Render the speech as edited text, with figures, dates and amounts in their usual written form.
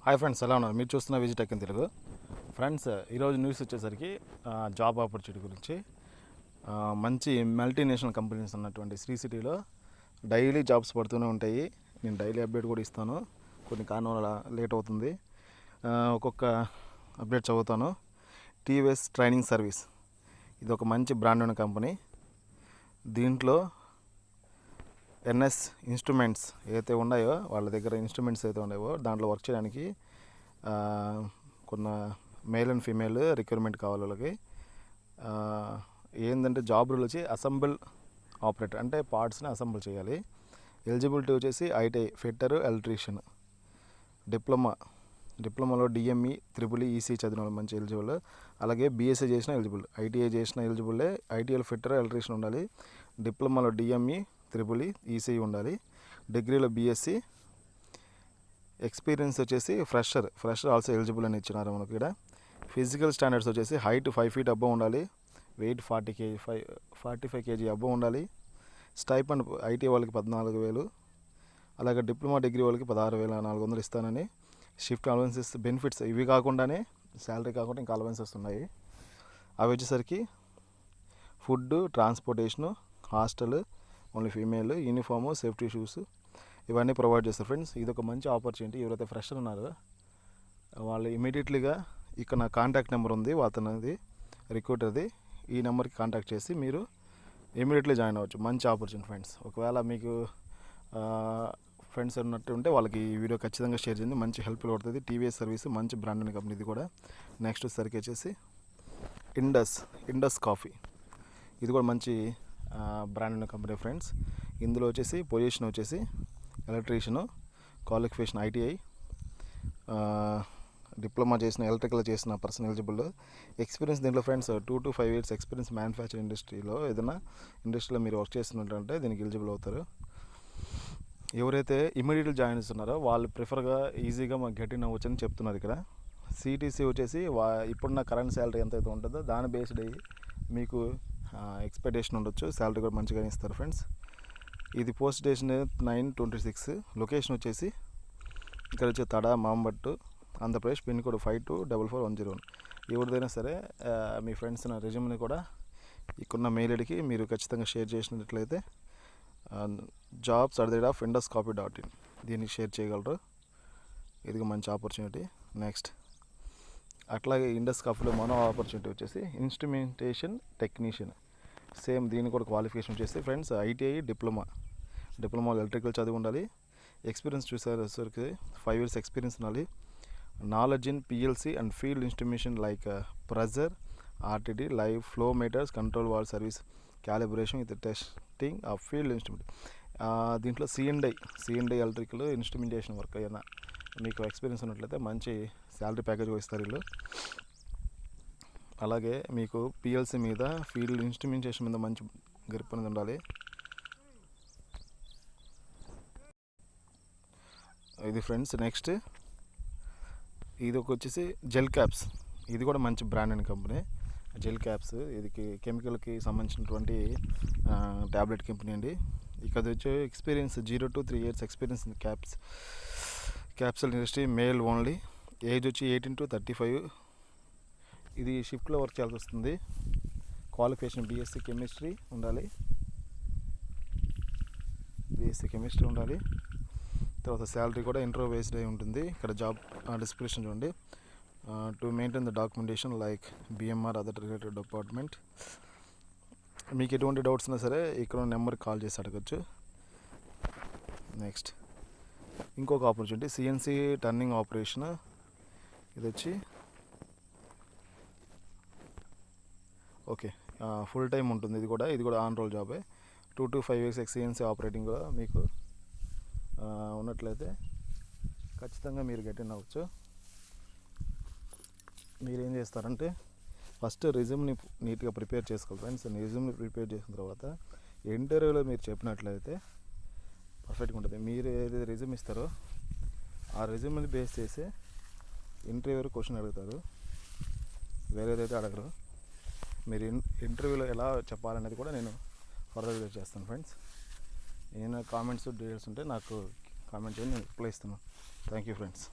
Hi friends, ఎలా ఉన్నారు? మీరు చూస్తున్న Vijay tech in Telugu. Friends, ఈరోజు న్యూస్ వచ్చేసరికి జాబ్ ఆపర్చునిటీ గురించి. మంచి మల్టీనేషనల్ కంపెనీస్ ఉన్నటువంటి శ్రీ సిటీలో డైలీ జాబ్స్ పడుతూనే ఉంటాయి. నేను డైలీ అప్డేట్ కూడా ఇస్తాను. కొన్ని కారణాల వల్ల లేట్ అవుతుంది. ఒక్కొక్క అప్డేట్ చదువుతాను. టీవీఎస్ ట్రైనింగ్ సర్వీస్, ఇది ఒక మంచి బ్రాండ్ ఉన్న కంపెనీ. దీంట్లో ఎన్ఎస్ ఇన్స్ట్రుమెంట్స్ ఏదైతే ఉన్నాయో, వాళ్ళ దగ్గర ఇన్స్ట్రుమెంట్స్ ఏదైతే ఉన్నాయో దాంట్లో వర్క్ చేయడానికి కొన్న మేల్ అండ్ ఫీమేల్ రిక్వైర్మెంట్ కావాలి వాళ్ళకి. ఏంటంటే జాబ్ రూల్ వచ్చి అసెంబుల్ ఆపరేటర్, అంటే పార్ట్స్ని అసెంబుల్ చేయాలి. ఎలిజిబిలిటీ వచ్చేసి ఐటీఐ ఫిట్టర్, ఎలక్ట్రీషియన్, డిప్లొమాలో డిఎంఈ, త్రిపుల్ ఈసీ చదివిన వాళ్ళు మంచి ఎలిజిబుల్. అలాగే బీఎస్సీ చేసిన ఎలిజిబుల్, ఐటీఐ చేసిన ఎలిజిబుల్లే. ఐటీఐలో ఫిట్టర్, ఎలక్ట్రీషియన్ ఉండాలి. డిప్లొమాలో డిఎంఈ, త్రిపుల్ ఈసీ ఉండాలి. డిగ్రీలో బీఎస్సీ. ఎక్స్పీరియన్స్ వచ్చేసి ఫ్రెషర్ ఆల్సో ఎలిజిబుల్ అని ఇచ్చినారు మనకి ఇక్కడ. ఫిజికల్ స్టాండర్డ్స్ వచ్చేసి హైట్ 5 feet అబ్బో ఉండాలి. వెయిట్ 45 kg అబ్బో ఉండాలి. స్టైపెండ్ ఐటీ వాళ్ళకి 14,000, అలాగే డిప్లొమా డిగ్రీ వాళ్ళకి 16,400 ఇస్తానని. షిఫ్ట్ అలవెన్సెస్, బెనిఫిట్స్ ఇవి కాకుండానే, శాలరీ కాకుండా ఇంకా అలవెన్సెస్ ఉన్నాయి. అవి వచ్చేసరికి food, transportation, hostel, only female, uniform, safety shoes ఇవన్నీ ప్రొవైడ్ చేస్తారు ఫ్రెండ్స్. ఇది ఒక మంచి ఆపర్చునిటీ. ఎవరైతే ఫ్రెషర్ ఉన్నారో వాళ్ళు ఇమీడియట్లీగా ఇక్కడ నా కాంటాక్ట్ నెంబర్ ఉంది అతనిది, రిక్రూటర్ది. ఈ నెంబర్కి కాంటాక్ట్ చేసి మీరు ఇమీడియట్లీ జాయిన్ అవ్వచ్చు. మంచి ఆపర్చునిటీ ఫ్రెండ్స్. ఒకవేళ మీకు ఫ్రెండ్స్ ఉన్నట్టు ఉంటే వాళ్ళకి ఈ వీడియో ఖచ్చితంగా షేర్ చేయండి. మంచి హెల్ప్ఫుల్ అవుతుంది. టీవీఎస్ సర్వీస్ మంచి బ్రాండ్ ఉన్న కంపెనీ ఇది కూడా. నెక్స్ట్ సరికి వచ్చేసి ఇండస్ కాఫీ, ఇది కూడా మంచి బ్రాండ్ ఉన్న కంపెనీ ఫ్రెండ్స్. ఇందులో వచ్చేసి పొజిషన్ వచ్చేసి ఎలక్ట్రీషియను, క్వాలిఫికేషన్ ఐటీఐ, డిప్లొమా చేసిన, ఎలక్ట్రికల్ చేసిన పర్సన్ ఎలిజిబుల్. ఎక్స్పీరియన్స్ దీంట్లో friends 2 to 5 years experience manufacturing ఇండస్ట్రీలో, ఏదైనా ఇండస్ట్రీలో మీరు వర్క్ చేస్తున్నట్టే దీనికి ఎలిజిబుల్ అవుతారు. ఎవరైతే ఇమీడియట్గా జాయిన్ చేస్తున్నారో వాళ్ళు ప్రిఫర్గా ఈజీగా మాకు గెట్ ఇన్ అవ్వచ్చు అని చెప్తున్నారు ఇక్కడ. సిటీసీ వచ్చేసి ఇప్పుడున్న కరెంట్ శాలరీ ఎంతైతే ఉంటుందో దాని బేస్డ్ అయ్యి మీకు ఎక్స్పెక్టేషన్ ఉండొచ్చు. శాలరీ కూడా మంచిగా ఇస్తారు ఫ్రెండ్స్. ఇది పోస్ట్ డేషన్ 9/26. లొకేషన్ వచ్చేసి ఇక్కడ వచ్చే తడ, మాంబట్టు, ఆంధ్రప్రదేశ్. Pin code 524410. ఎవరిదైనా సరే మీ ఫ్రెండ్స్ రెజ్యూమ్ని కూడా ఇక్కడున్న మెయిల్ ఐడికి మీరు ఖచ్చితంగా షేర్ చేసినట్లయితే jobs@induscoffee.in దీనికి షేర్ చేయగలరు. ఇది మంచి ఆపర్చునిటీ. నెక్స్ట్ అట్లాగే ఇండస్ కాఫీలో మరో ఆపర్చునిటీ వచ్చేసి ఇన్స్ట్రుమెంటేషన్ టెక్నీషియన్. సేమ్ దీని కూడా క్వాలిఫికేషన్ వచ్చేసి ఫ్రెండ్స్ ఐటీఐ, డిప్లొమా ఎలక్ట్రికల్ చదివి ఉండాలి. ఎక్స్పీరియన్స్ చూసేసరికి 5 years ఎక్స్పీరియన్స్ ఉండాలి. Knowledge in PLC and field instrumentation like pressure, RTD, live flow meters, control valve service, calibration with testing of field instrument. దీంట్లో C and I electrical instrumentation work అయినా మీకు experience ఉన్నట్లయితే మంచి salary package ఇస్తారు వీళ్ళు. అలాగే మీకు పిఎల్సి మీద, ఫీల్డ్ ఇన్స్ట్రుమెంటేషన్ మీద మంచి గ్రిప్ అనేది ఉండాలి. ఇది ఫ్రెండ్స్. నెక్స్ట్ ఇది వచ్చేసి జెల్ క్యాప్స్. ఇది కూడా మంచి బ్రాండ్ అయిన కంపెనీ. జెల్ క్యాప్స్ ఇది కెమికల్కి సంబంధించినటువంటి ట్యాబ్లెట్ కంపెనీ అండి. ఇక్కడ వచ్చే experience 0 to 3 years experience in capsule industry, male only. Age వచ్చి 18 to 35. ఇది షిఫ్ట్లో వర్క్ చేయాల్సి వస్తుంది. క్వాలిఫికేషన్ బీఎస్సీ కెమిస్ట్రీ ఉండాలి. తర్వాత శాలరీ కూడా ఇంటర్వ్యూ బేస్డ్ అయి ఉంటుంది. ఇక్కడ జాబ్ డిస్క్రిప్షన్ చూడండి. To maintain the documentation like BMR other related department. మీకు ఎటువంటి డౌట్స్ ఉన్నా సరే ఇక్కడ నెంబర్కి కాల్ చేసి అడగచ్చు. నెక్స్ట్ ఇంకొక ఆపర్చునిటీ సిఎన్సి టర్నింగ్ ఆపరేషన్. ఇది వచ్చి ఓకే, ఫుల్ టైం ఉంటుంది. ఇది కూడా ఆన్ రోల్ జాబే. 2 to 5 years సిఎన్సి ఆపరేటింగ్ కూడా మీకు ఉన్నట్లయితే ఖచ్చితంగా మీరు గెట్ ఇన్ అవ్వచ్చు. మీరు ఏం చేస్తారంటే ఫస్ట్ రెజ్యూమ్ని నీట్గా ప్రిపేర్ చేసుకోవాలి ఫ్రెండ్స్. రెజ్యూమ్ని ప్రిపేర్ చేసిన తర్వాత ఇంటర్వ్యూలో మీరు చెప్పినట్లయితే పర్ఫెక్ట్గా ఉంటుంది. మీరు ఏదైతే రెజ్యూమ్ ఇస్తారో ఆ రెజ్యూమ్ని బేస్ చేసి ఇంటర్వ్యూలో క్వశ్చన్ అడుగుతారు, వేరేదైతే అడగరు. మీరు ఇంటర్వ్యూలో ఎలా చెప్పాలనేది కూడా నేను ఫర్దర్గా చేస్తాను ఫ్రెండ్స్. ఏమైనా కామెంట్స్, డీటెయిల్స్ ఉంటే నాకు కామెంట్ చేయండి, నేను రిప్లై ఇస్తాను. Thank you friends.